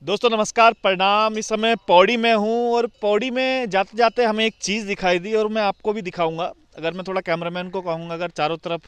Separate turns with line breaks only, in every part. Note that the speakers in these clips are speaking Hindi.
दोस्तों नमस्कार, प्रणाम। इस समय पौड़ी में हूँ और पौड़ी में जाते जाते हमें एक चीज़ दिखाई दी और मैं आपको भी दिखाऊंगा। अगर मैं थोड़ा कैमरामैन को कहूँगा अगर चारों तरफ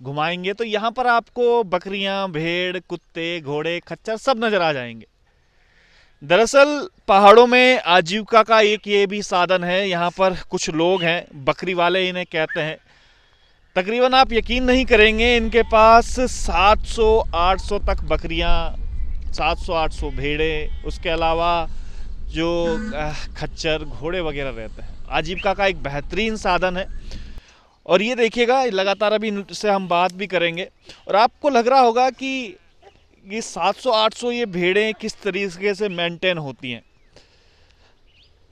घुमाएंगे तो यहाँ पर आपको बकरियाँ, भेड़, कुत्ते, घोड़े, खच्चर सब नज़र आ जाएंगे। दरअसल पहाड़ों में आजीविका का एक ये भी साधन है। यहाँ पर कुछ लोग हैं, बकरी वाले इन्हें कहते हैं। तकरीबन आप यकीन नहीं करेंगे, इनके पास 700-800 तक बकरियां, 700-800 भेड़ें, उसके अलावा जो खच्चर, घोड़े वगैरह रहते हैं। आजीविका का एक बेहतरीन साधन है। और ये देखिएगा, लगातार अभी इनसे हम बात भी करेंगे और आपको लग रहा होगा कि ये 700-800 ये भेड़ें किस तरीके से मेंटेन होती हैं,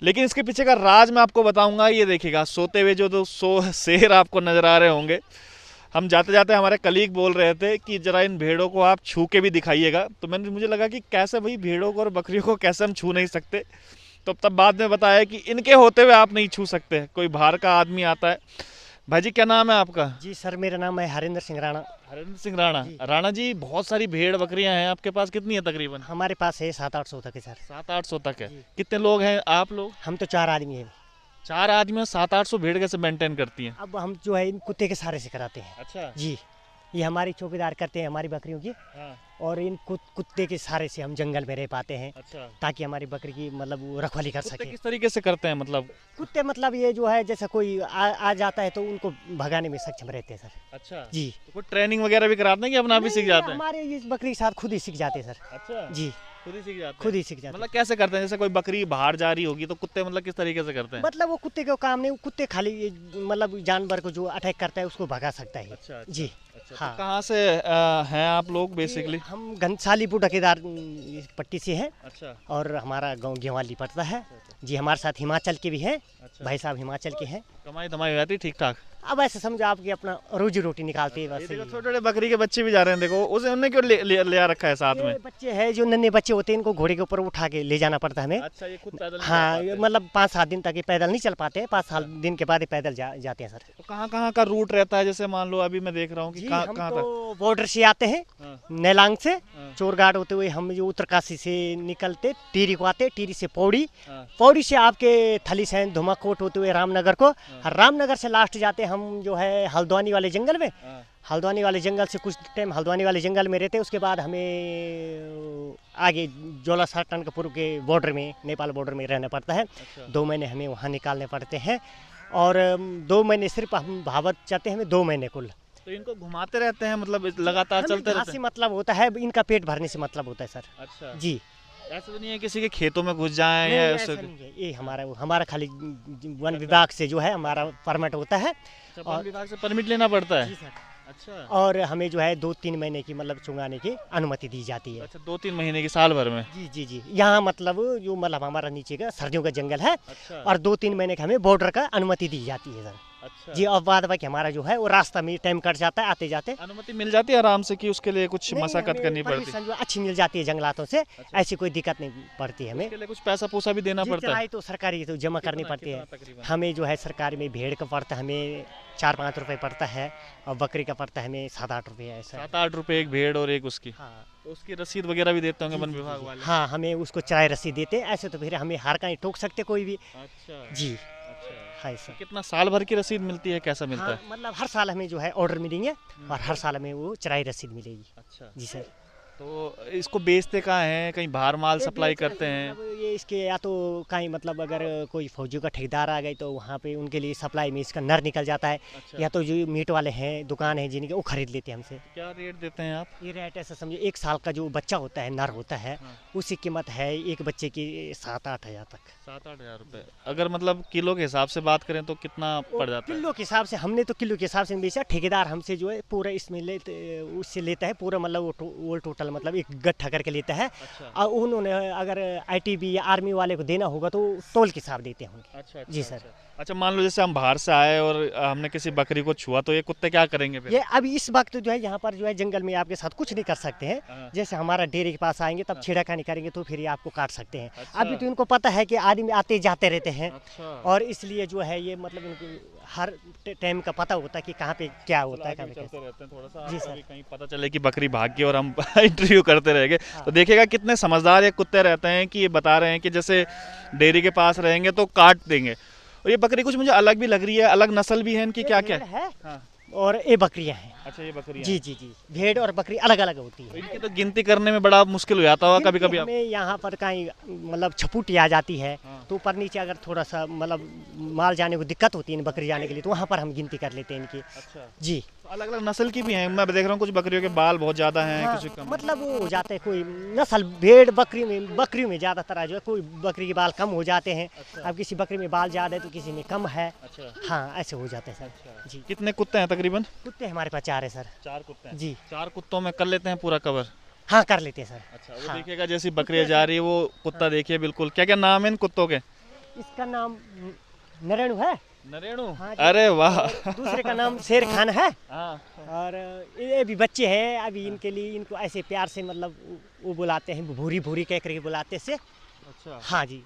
लेकिन इसके पीछे का राज मैं आपको बताऊंगा। ये देखिएगा, सोते हुए जो दो शेर आपको नजर आ रहे होंगे। हम जाते जाते हमारे कलीग बोल रहे थे कि जरा इन भेड़ों को आप छू के भी दिखाइएगा, तो मुझे लगा कि कैसे भाई, भेड़ों को और बकरियों को कैसे हम छू नहीं सकते। तो तब बाद में बताया कि इनके होते हुए आप नहीं छू सकते, कोई बाहर का आदमी आता है। भाई जी, क्या नाम है आपका?
जी सर, मेरा नाम है हरिंदर सिंह राणा।
हरिंद्र सिंह राणा।
जी।
राणा जी, बहुत सारी भेड़ बकरियां हैं आपके पास, कितनी है तकरीबन?
हमारे पास है 700-800 तक है सर।
700-800 तक है।
जी।
कितने लोग हैं आप लोग?
हम तो 4 आदमी हैं।
4 आदमी 700-800 भेड़ कैसे मेंटेन करती हैं?
अब हम जो है इन कुत्ते के सहारे से कराते हैं।
अच्छा।
जी, ये हमारी चौकीदार करते हैं हमारी बकरियों की।
हाँ।
और इन कुत्ते के सहारे से हम जंगल में रह पाते हैं,
अच्छा।
ताकि हमारी बकरी की मतलब वो रखवाली कर
कुत्ते
सके।
किस तरीके से करते हैं मतलब?
कुत्ते मतलब ये जो है, जैसा कोई आ जाता है तो उनको भगाने में सक्षम रहते हैं सर।
अच्छा।
जी।
तो कोई ट्रेनिंग वगैरह भी कराते हैं कि अपना आप ही सीख
नहीं,
जाते हैं?
हमारे इस बकरी के साथ खुद ही सीख जाते हैं सर।
अच्छा।
जी,
खुद ही सीख जाते हैं?
खुद ही सीख जाते
मतलब
हैं।
कैसे करते हैं? जैसे कोई बकरी बाहर जा रही होगी तो कुत्ते मतलब किस तरीके से करते हैं?
मतलब वो कुत्ते का काम नहीं, वो कुत्ते खाली मतलब जानवर को जो अटैक करता है उसको भगा सकता है।
अच्छा।
जी।
अच्छा,
हाँ।
तो कहाँ से हैं आप लोग बेसिकली?
हम घनसालीपुर ठेकेदार पट्टी से हैं।
अच्छा।
और हमारा गांव गेवाली पड़ता है। जी, हमारे साथ हिमाचल के भी हैं।
अच्छा।
भाई साहब हिमाचल के हैं।
कमाई धमाई हो जाती ठीक ठाक?
अब ऐसे समझो आपकी अपना रोजी रोटी निकालते हैं
ये
बस।
देखो, छोटे छोटे बकरी के बच्चे भी जा रहे हैं, देखो उसे, उन्हें क्यों ले आ रखा है साथ में?
ये बच्चे हैं जो नन्हे बच्चे होते हैं, इनको घोड़े के ऊपर उठा के ले जाना पड़ता है हमें।
अच्छा, ये खुद पैदल नहीं जा
हाँ,
पाते?
मतलब 5-7 दिन तक ये पैदल नहीं चल पाते हैं। 5 दिन के बाद ये पैदल जाते हैं सर।
तो कहाँ कहाँ का रूट रहता है? जैसे मान लो अभी मैं देख रहा हूँ कि
जी,
कहाँ
हम
कहाँ तक?
तो बॉर्डर से आते हैं,
हाँ।
नेलांग से
हाँ।
चोरघाट होते हुए हम जो उत्तरकाशी से निकलते टिहरी को आते, टिहरी से पौड़ी,
हाँ।
पौड़ी से आपके थली सैन धुमाकोट होते हुए रामनगर को, रामनगर से लास्ट जाते हम जो है हल्द्वानी वाले जंगल में।
हाँ।
हल्द्वानी वाले जंगल से कुछ टाइम हल्द्वानी वाले जंगल में रहते, उसके बाद हमें आगे जोलासर टनकपुर के बॉर्डर में, नेपाल बॉर्डर में रहना पड़ता है।
अच्छा।
2 महीने हमें वहाँ निकालने पड़ते हैं। और 2 महीने सिर्फ हम भावत जाते हैं, हमें 2 महीने कुल।
तो इनको घुमाते रहते हैं, मतलब लगातार
हमें
चलते
घास
रहते
से
हैं?
मतलब होता है, इनका पेट भरने से मतलब होता है सर।
अच्छा।
जी।
ऐसा तो नहीं है किसी के खेतों में घुस जाएं
नहीं,
या
ऐसा नहीं है। ये हमारा खाली वन विभाग से जो है हमारा परमिट होता है।
अच्छा, वन विभाग से परमिट लेना पड़ता है?
जी सर।
अच्छा।
और हमें जो है 2-3 महीने की मतलब चुंगाने की अनुमति दी जाती है।
अच्छा, 2-3 महीने की, साल भर में?
जी जी जी। यहाँ मतलब जो मतलब हमारा नीचे का सर्दियों का जंगल है।
अच्छा।
और 2-3 महीने का हमें बॉर्डर का अनुमति दी जाती है सर।
अच्छा।
जी। और बाद बाकी हमारा जो है वो रास्ता में टाइम कट जाता है आते जाते।
अनुमति मिल जाती है आराम से कि उसके लिए कुछ
नहीं,
मशक्कत
हमें
करनी पड़ती है?
परमिशन जो अच्छी मिल जाती है जंगलातों से।
अच्छा।
ऐसी कोई दिक्कत नहीं पड़ती है हमें।
उसके लिए कुछ पैसा पूसा भी देना
जी,
पड़ता है?
चराई तो सरकारी तो जमा करनी
कितना-
पड़ती है।
कितना तकरीबन?
हमें जो है सरकारी में भेड़ का पड़ता है हमें 4-5 रुपए पड़ता है, और बकरी का पड़ता है हमें 7-8 रुपये ऐसा।
7-8 रुपए एक भेड़ और एक उसकी?
हाँ।
तो उसकी रसीद वगैरह भी देते होंगे
जी,
वन
जी, जी,
विभाग
जी।
वाले?
हाँ, हमें उसको चराई रसीद देते हैं। ऐसे तो फिर हमें हर कहीं टोक सकते कोई भी।
अच्छा।
जी।
अच्छा।
है
तो
सर।
कितना साल भर की रसीद मिलती है, कैसा मिलता
हाँ,
है?
मतलब हर साल हमें जो है ऑर्डर मिलेंगे, और हर साल हमें वो चराई रसीद मिलेगी।
अच्छा।
जी सर।
तो इसको बेचते कहाँ हैं? कहीं बाहर माल सप्लाई करते हैं?
मतलब ये इसके या तो कहीं मतलब अगर कोई फौजियों का ठेकेदार आ गई तो वहाँ पे उनके लिए सप्लाई में इसका नर निकल जाता है।
अच्छा।
या तो जो मीट वाले हैं, दुकान है जिनके, वो खरीद लेते हैं हमसे।
क्या रेट देते हैं आप?
ये रेट ऐसा समझो, 1 साल का जो बच्चा होता है, नर होता है,
हाँ।
उसकी कीमत है एक बच्चे की 7-8 हज़ार तक।
7-8 हजार रुपए। अगर मतलब किलो के हिसाब से बात करें तो कितना पड़ जाता है?
किलो के हिसाब से, हमने तो किलो के हिसाब से नहीं बेचा, ठेकेदार हमसे जो है पूरा इसमें उससे लेता है पूरा, मतलब वो टोटल मतलब एक गट्ठा करके लेता है।
अच्छा।
और उन्होंने अगर आईटीबी या आर्मी वाले को देना होगा तो तोल के हिसाब देते हैं उनके।
अच्छा।
जी सर।
अच्छा, मान लो जैसे हम बाहर से आए और हमने किसी बकरी को छुआ, तो ये कुत्ते क्या करेंगे फिर?
ये अभी इस वक्त जो है यहाँ पर जो है जंगल में आपके साथ कुछ नहीं कर सकते हैं।
हाँ।
जैसे हमारा डेरे के पास आएंगे तब
हाँ।
छेड़खानी करेंगे तो फिर ये आपको काट सकते हैं।
अच्छा।
अभी तो इनको पता है कि आदमी आते जाते रहते हैं,
अच्छा।
और इसलिए जो है ये मतलब इनको हर टाइम का पता होता है कि कहाँ पे क्या होता है, कहाँ पे
चलते
कैसे।
रहते हैं थोड़ा सा,
जी
आप
सर।
कभी कहीं पता चले कि बकरी भाग गई और हम इंटरव्यू करते रह गए,
हाँ।
तो देखिएगा कितने समझदार ये कुत्ते रहते हैं कि ये बता रहे हैं कि जैसे डेयरी के पास रहेंगे तो काट देंगे। और ये बकरी कुछ मुझे अलग भी लग रही है, अलग नस्ल भी है इनकी,
ये
क्या क्या
भेड़ है
हाँ।
और ये बकरियां हैं।
अच्छा, ये बकरी
जी जी जी, भेड़ और बकरी अलग अलग होती है।
इनकी तो गिनती करने में बड़ा मुश्किल हो जाता होगा कभी
गिनती
कभी आप।
हमें यहाँ पर कहीं मतलब छपूटी आ जाती है
हाँ।
तो ऊपर नीचे अगर थोड़ा सा मतलब माल जाने को दिक्कत होती है बकरी जाने के लिए, तो वहाँ पर हम गिनती कर लेते हैं इनकी।
अच्छा,
जी
अलग अलग नस्ल की भी हैं, मैं देख रहा हूँ कुछ बकरियों के बाल बहुत ज़्यादा हैं,
हाँ,
कुछ कम।
मतलब वो हो जाते हैं, कोई नस्ल भेड़ बकरी में ज़्यादातर जो है कोई बकरी के बाल कम हो जाते हैं।
अच्छा।
अब किसी बकरी में बाल ज़्यादा है तो किसी में कम है।
अच्छा।
हाँ, ऐसे हो जाते हैं सर। जी,
कितने कुत्ते हैं तकरीबन?
कुत्ते हमारे पास 4 है सर।
4 कुत्ते हैं।
जी
4 कुत्तों में कर लेते हैं पूरा कवर?
हाँ, कर लेते हैं सर।
अच्छा, वो
हाँ।
देखिएगा जैसी बकरियाँ जा रही है वो कुत्ता देखिए बिल्कुल, क्या क्या नाम है इन कुत्तों के?
इसका नाम नरेणु है।
नरेणु?
हाँ जी।
अरे वाह।
और दूसरे का नाम शेर खान है।
हाँ।
और ये भी बच्चे हैं अभी, इनके लिए इनको ऐसे प्यार से मतलब वो बुलाते हैं, भूरी भूरी कह करके बुलाते से।
अच्छा,
हाँ जी।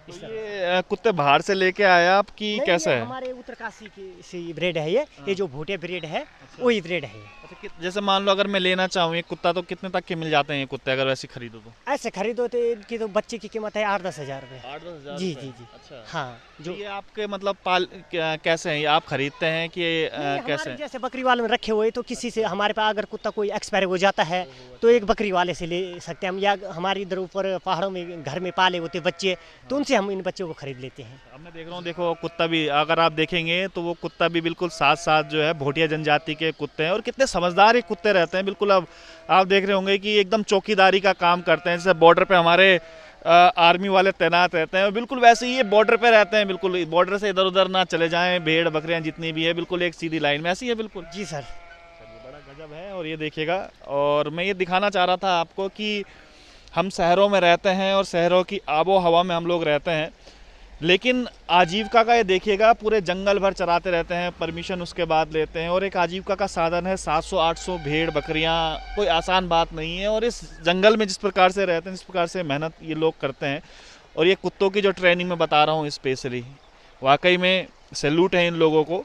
तो
इस तरह।
ये कुत्ते बाहर से लेके आए आप कि
नहीं,
कैसा
ये
है?
हमारे उत्तरकाशी की सी ब्रेड है ये।
हाँ।
ये जो भूटे ब्रेड है
अच्छा।
वही ब्रेड है।
अच्छा, जैसे मान लो अगर मैं लेना चाहूँ ये कुत्ता, तो कितने तक के मिल जाते हैं ये कुत्ते अगर वैसे खरीदो तो?
ऐसे खरीदो तो इनकी तो बच्चे की कीमत है 8-10 हज़ार रुपये।
8-10 हज़ार
जी
रुपए?
जी जी।
अच्छा।
हाँ,
जो
जो
ये आपके मतलब कैसे हैं ये, आप खरीदते हैं कि
नहीं,
कैसे
हमारे
हैं?
जैसे बकरी वाले में रखे हुए, तो किसी से हमारे पास अगर कुत्ता कोई एक्सपायर हो जाता है तो एक बकरी वाले से ले सकते हैं हम, या हमारे इधर ऊपर पहाड़ों में घर में पाले होते बच्चे, तो उनसे हम इन बच्चों को खरीद लेते हैं।
अब मैं देख रहा हूँ, देखो कुत्ता भी अगर आप देखेंगे तो वो कुत्ता भी बिल्कुल साथ साथ जो है भोटिया जनजाति के कुत्ते हैं, और कितने समझदार ये कुत्ते रहते हैं बिल्कुल। अब आप देख रहे होंगे कि एकदम चौकीदारी का काम करते हैं, जैसे बॉर्डर पे हमारे आर्मी वाले तैनात रहते हैं, बिल्कुल वैसे ही ये बॉर्डर पे रहते हैं, बिल्कुल बॉर्डर से इधर उधर ना चले जाएं, भेड़ बकरियां जितनी भी है बिल्कुल एक सीधी लाइन में ऐसी है बिल्कुल।
जी सर।
चलिए, बड़ा गजब है। और ये देखिएगा, और मैं ये दिखाना चाह रहा था आपको कि हम शहरों में रहते हैं और शहरों की आबो हवा में हम लोग रहते हैं, लेकिन आजीविका का ये देखिएगा पूरे जंगल भर चराते रहते हैं, परमिशन उसके बाद लेते हैं, और एक आजीविका का साधन है 700-800 भेड़ बकरियां, कोई आसान बात नहीं है। और इस जंगल में जिस प्रकार से रहते हैं, जिस प्रकार से मेहनत ये लोग करते हैं, और ये कुत्तों की जो ट्रेनिंग मैं बता रहा हूँ स्पेशली, वाकई में सैल्यूट है इन लोगों को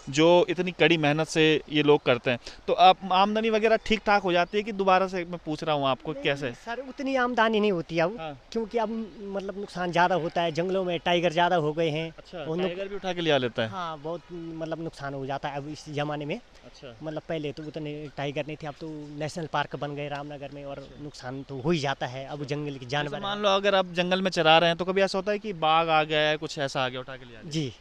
जो इतनी कड़ी मेहनत से ये लोग करते हैं। तो आप आमदनी वगैरह ठीक ठाक हो जाती है कि दोबारा से मैं पूछ रहा हूँ आपको कैसे?
नहीं सर, उतनी आमदनी नहीं होती अब।
हाँ।
क्योंकि अब मतलब नुकसान ज़्यादा होता है, जंगलों में टाइगर ज़्यादा हो गए हैं।
अच्छा,
वो
टाइगर भी उठा के लिया लेता है?
हाँ, बहुत मतलब नुकसान हो जाता है अब इस ज़माने में।
अच्छा।
मतलब पहले तो उतने टाइगर नहीं थे, अब तो नेशनल पार्क बन गए रामनगर में, और नुकसान तो हो ही जाता है अब जंगल के
जैसे
जानवर
मान
हैं।
लो अगर आप जंगल में चरा रहे हैं तो कभी ऐसा होता है कि बाघ आ गया है, कुछ ऐसा आ गया उठा के लिया गया?
जी,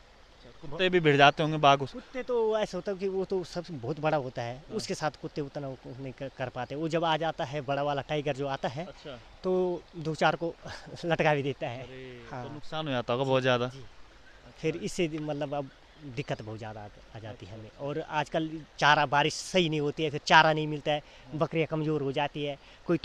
कुत्ते भी भिड़ जाते होंगे बाघ उस?
कुत्ते तो ऐसा होता है कि वो तो सबसे बहुत बड़ा होता है, उसके साथ कुत्ते उतना वो नहीं कर पाते। वो जब आ जाता है बड़ा वाला टाइगर जो आता है
अच्छा।
तो 2-4 को लटका भी देता है।
अरे,
हाँ।
तो नुकसान हो जाता होगा बहुत ज़्यादा।
जी। फिर इससे मतलब अब दिक्कत बहुत ज़्यादा आ जाती है हमें। और आजकल चारा, बारिश सही नहीं होती है, फिर चारा नहीं मिलता है, बकरियां कमज़ोर हो जाती है, कोई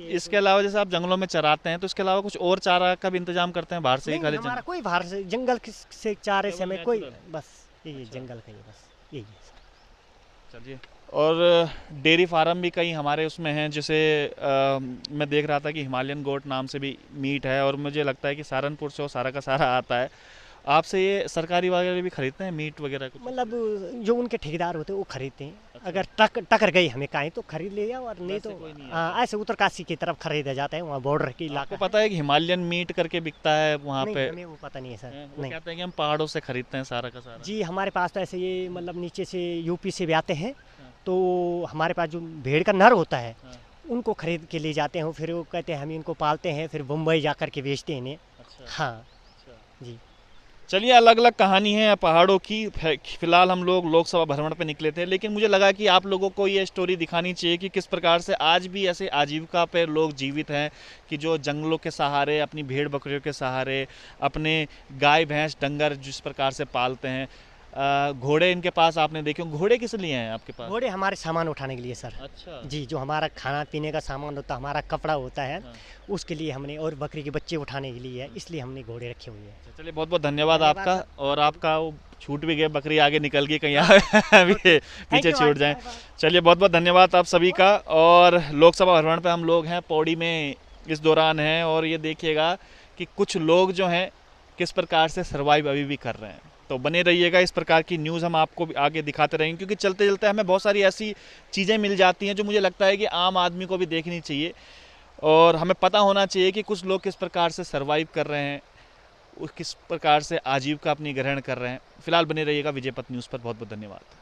इसके अलावा जैसे आप जंगलों में चराते हैं तो इसके अलावा कुछ और चारा का भी इंतजाम करते हैं बाहर से ही?
नहीं,
खाली
हमारा कोई बाहर से जंगल से चारे से
केवल
हमें कोई,
नेचुरल?
बस यही
अच्छा।
जंगल का ही, बस यही है।
चलिए। और डेयरी फार्म भी कई हमारे उसमें हैं, जैसे मैं देख रहा था कि हिमालयन गोट नाम से भी मीट है, और मुझे लगता है कि सहारनपुर से वो सारा का सारा आता है। आपसे ये सरकारी वगैरह भी खरीदते हैं मीट वगैरह कुछ?
मतलब जो उनके ठेकेदार होते हैं वो खरीदते हैं।
अच्छा।
अगर टकर गई हमें कहीं तो खरीद ले जाओ, और नहीं तो
वैसे कोई नहीं
हाँ, ऐसे उत्तरकाशी की तरफ खरीदा जाता है, वहाँ बॉर्डर की
आपको
इलाका
पता है कि हिमालयन मीट करके बिकता है वहाँ
नहीं,
पे?
हमें वो पता नहीं है सर।
वो
नहीं
कहते हैं कि हम पहाड़ों से खरीदते हैं सारा का सारा।
जी, हमारे पास तो ऐसे ये मतलब नीचे से यूपी से भी आते हैं,
हाँ।
तो हमारे पास जो भेड़ का नर होता है
हाँ।
उनको खरीद के ले जाते हैं, फिर वो कहते हैं हम इनको पालते हैं, फिर मुंबई जा कर के बेचते हैं इन्हें।
अच्छा।
हाँ
अच्छा।
जी।
चलिए, अलग अलग कहानी है पहाड़ों की। फिलहाल हम लोग लोकसभा भ्रमण पे निकले थे, लेकिन मुझे लगा कि आप लोगों को ये स्टोरी दिखानी चाहिए कि किस प्रकार से आज भी ऐसे आजीविका पे लोग जीवित हैं, कि जो जंगलों के सहारे, अपनी भेड़ बकरियों के सहारे, अपने गाय भैंस डंगर जिस प्रकार से पालते हैं। घोड़े इनके पास आपने देखे होंगे। घोड़े किस लिए हैं आपके पास?
घोड़े हमारे सामान उठाने के लिए सर।
अच्छा।
जी, जो हमारा खाना पीने का सामान होता है, हमारा कपड़ा होता है,
हाँ।
उसके लिए हमने, और बकरी के बच्चे उठाने के लिए है, इसलिए हमने घोड़े रखे हुए हैं।
चलिए बहुत बहुत धन्यवाद
धन्यवाद
आपका।
सर।
और आपका वो छूट भी गए, बकरी आगे निकल गई कहीं अभी पीछे
you,
छूट जाए। चलिए बहुत बहुत धन्यवाद आप सभी का। और लोकसभा भवन पे हम लोग हैं, पौड़ी में इस दौरान हैं, और ये देखिएगा कि कुछ लोग जो हैं किस प्रकार से सर्वाइव अभी भी कर रहे हैं। तो बने रहिएगा, इस प्रकार की न्यूज़ हम आपको आगे दिखाते रहेंगे, क्योंकि चलते चलते हमें बहुत सारी ऐसी चीज़ें मिल जाती हैं जो मुझे लगता है कि आम आदमी को भी देखनी चाहिए, और हमें पता होना चाहिए कि कुछ लोग किस प्रकार से सर्वाइव कर रहे हैं, किस प्रकार से आजीविका अपनी ग्रहण कर रहे हैं। फिलहाल बने रहिएगा विजय पथ न्यूज़ पर। बहुत बहुत धन्यवाद।